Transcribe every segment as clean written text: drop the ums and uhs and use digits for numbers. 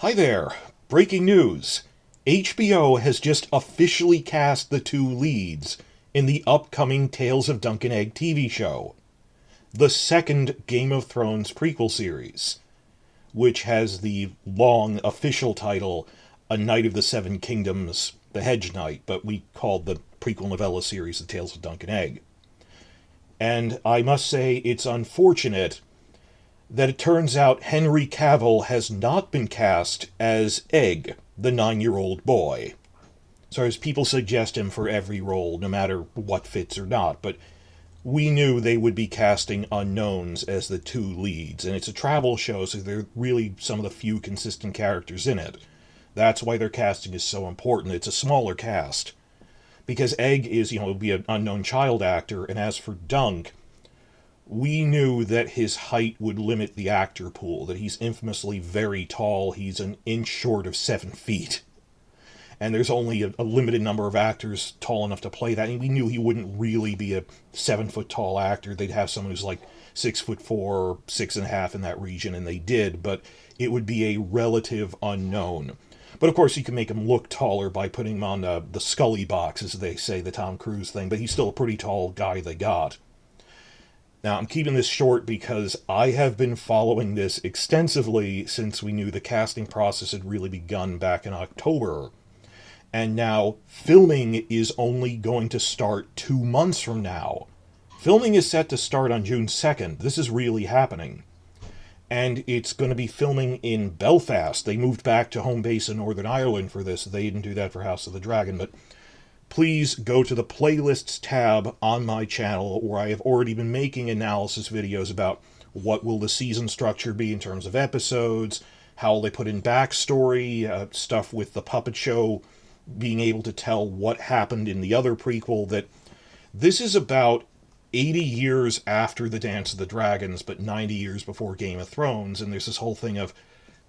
Hi there. Breaking news. HBO has just officially cast the two leads in the upcoming Tales of Duncan Egg TV show, the second Game of Thrones prequel series, which has the long official title A Knight of the Seven Kingdoms, The Hedge Knight, but we called the prequel novella series The Tales of Duncan Egg. And I must say it's unfortunate that it turns out Henry Cavill has not been cast as Egg, the 9-year-old boy. So as people suggest him for every role, no matter what fits or not, but we knew they would be casting unknowns as the two leads, and it's a travel show, so they're really some of the few consistent characters in it. That's why their casting is so important. It's a smaller cast. Because Egg is, will be an unknown child actor, and as for Dunk, we knew that his height would limit the actor pool, that he's infamously very tall. He's an inch short of 7 feet. And there's only a limited number of actors tall enough to play that. And we knew he wouldn't really be a 7-foot tall actor. They'd have someone who's like 6'4", or 6.5 in that region, and they did, but it would be a relative unknown. But of course, you can make him look taller by putting him on the Scully box, as they say, the Tom Cruise thing, but he's still a pretty tall guy they got. Now, I'm keeping this short because I have been following this extensively since we knew the casting process had really begun back in October. And now, filming is only going to start 2 months from now. Filming is set to start on June 2nd. This is really happening. And it's going to be filming in Belfast. They moved back to home base in Northern Ireland for this. They didn't do that for House of the Dragon, but please go to the playlists tab on my channel, where I have already been making analysis videos about what will the season structure be in terms of episodes, how will they put in backstory, stuff with the puppet show, being able to tell what happened in the other prequel. That this is about 80 years after the Dance of the Dragons, but 90 years before Game of Thrones, and there's this whole thing of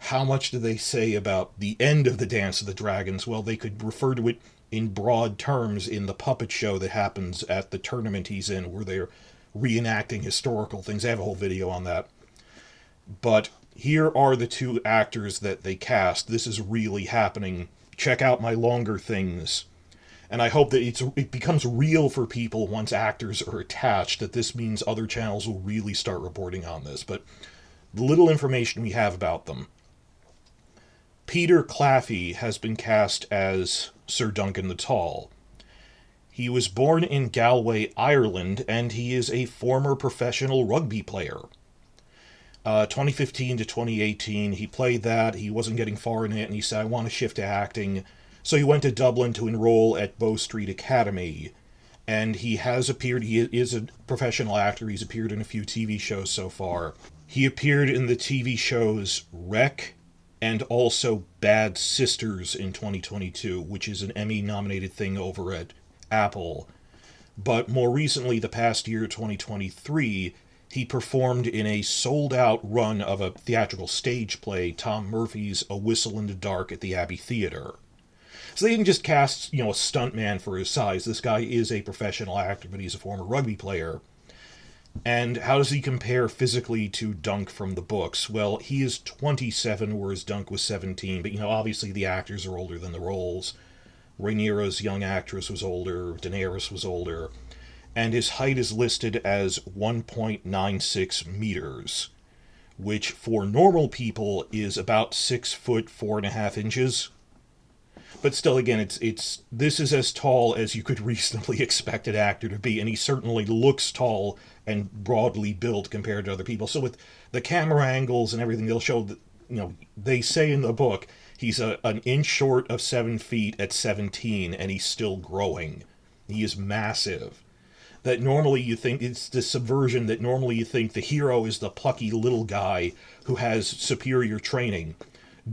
how much do they say about the end of the Dance of the Dragons? Well, they could refer to it in broad terms in the puppet show that happens at the tournament he's in, where they're reenacting historical things. I have a whole video on that. But here are the two actors that they cast. This is really happening. Check out my longer things. And I hope that it becomes real for people once actors are attached, that this means other channels will really start reporting on this. But the little information we have about them. Peter Claffey has been cast as Sir Duncan the Tall. He was born in Galway, Ireland, and he is a former professional rugby player. 2015 to 2018, he played that. He wasn't getting far in it, and he said, I want to shift to acting. So he went to Dublin to enroll at Bow Street Academy. And he has appeared, he is a professional actor. He's appeared in a few TV shows so far. He appeared in the TV shows Wreck and also Bad Sisters in 2022, which is an Emmy-nominated thing over at Apple. But more recently, the past year, 2023, he performed in a sold-out run of a theatrical stage play, Tom Murphy's A Whistle in the Dark at the Abbey Theatre. So they didn't just cast, a stuntman for his size. This guy is a professional actor, but he's a former rugby player. And how does he compare physically to Dunk from the books? Well, he is 27, whereas Dunk was 17. But, obviously the actors are older than the roles. Rhaenyra's young actress was older. Daenerys was older. And his height is listed as 1.96 meters, which for normal people is about 6 foot 4.5 inches. But still, again, this is as tall as you could reasonably expect an actor to be, and he certainly looks tall and broadly built compared to other people. So with the camera angles and everything, they'll show that, they say in the book, he's an inch short of 7 feet at 17, and he's still growing. He is massive. That normally you think, it's the subversion that normally you think the hero is the plucky little guy who has superior training.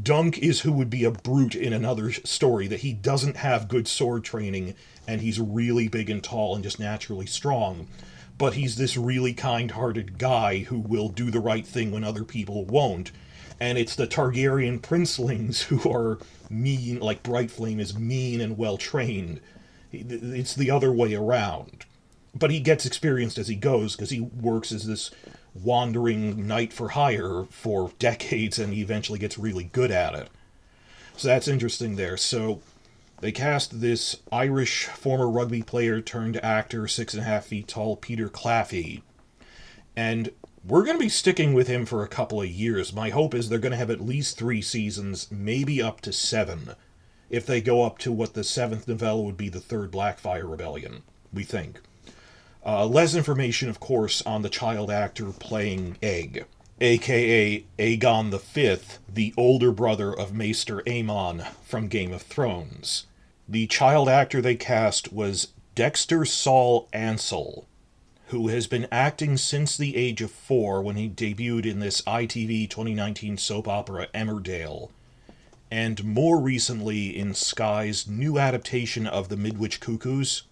Dunk is who would be a brute in another story, that he doesn't have good sword training, and he's really big and tall and just naturally strong. But he's this really kind-hearted guy who will do the right thing when other people won't. And it's the Targaryen princelings who are mean, like Bright Flame is mean and well-trained. It's the other way around. But he gets experienced as he goes, because he works as this wandering knight for hire for decades, and he eventually gets really good at it. So that's interesting there. So they cast this Irish former rugby player turned actor, 6.5 feet tall, Peter Claffey. And we're going to be sticking with him for a couple of years. My hope is they're going to have at least 3 seasons, maybe up to 7, if they go up to what the 7th novella would be, the third Blackfire Rebellion, we think. Less information, of course, on the child actor playing Egg, aka Aegon V, the older brother of Maester Aemon from Game of Thrones. The child actor they cast was Dexter Saul Ansel, who has been acting since the age of 4 when he debuted in this ITV 2019 soap opera Emmerdale, and more recently in Sky's new adaptation of The Midwich Cuckoos,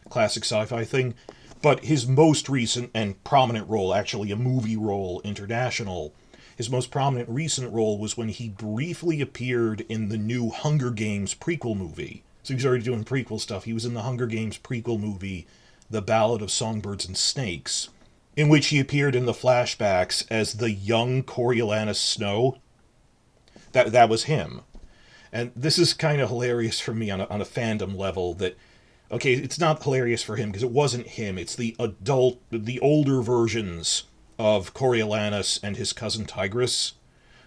classic sci-fi thing. But his most recent and prominent role, actually a movie role, international, his most prominent recent role was when he briefly appeared in the new Hunger Games prequel movie. So he's already doing prequel stuff. He was in the Hunger Games prequel movie, The Ballad of Songbirds and Snakes, in which he appeared in the flashbacks as the young Coriolanus Snow. That was him. And this is kind of hilarious for me on a fandom level that, okay, it's not hilarious for him because it wasn't him. It's the older versions of Coriolanus and his cousin Tigris,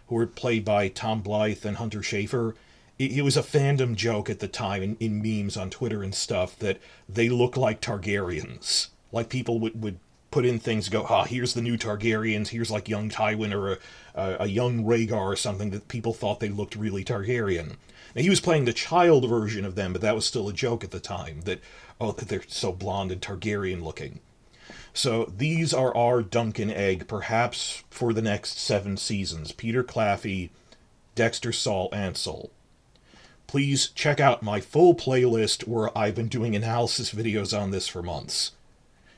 who were played by Tom Blythe and Hunter Schafer. It was a fandom joke at the time in memes on Twitter and stuff that they look like Targaryens. Like people would put in things, go, here's the new Targaryens, here's like young Tywin or a young Rhaegar or something, that people thought they looked really Targaryen. Now, he was playing the child version of them, but that was still a joke at the time, that they're so blonde and Targaryen looking. So these are our Duncan Egg, perhaps for the next 7 seasons. Peter Claffey, Dexter Saul Ansel. Please check out my full playlist where I've been doing analysis videos on this for months.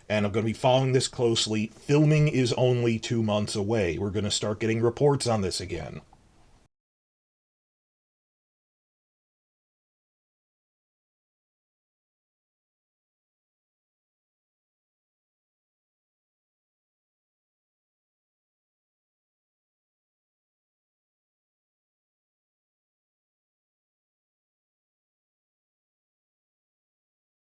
And I'm going to be following this closely. Filming is only 2 months away. We're going to start getting reports on this again.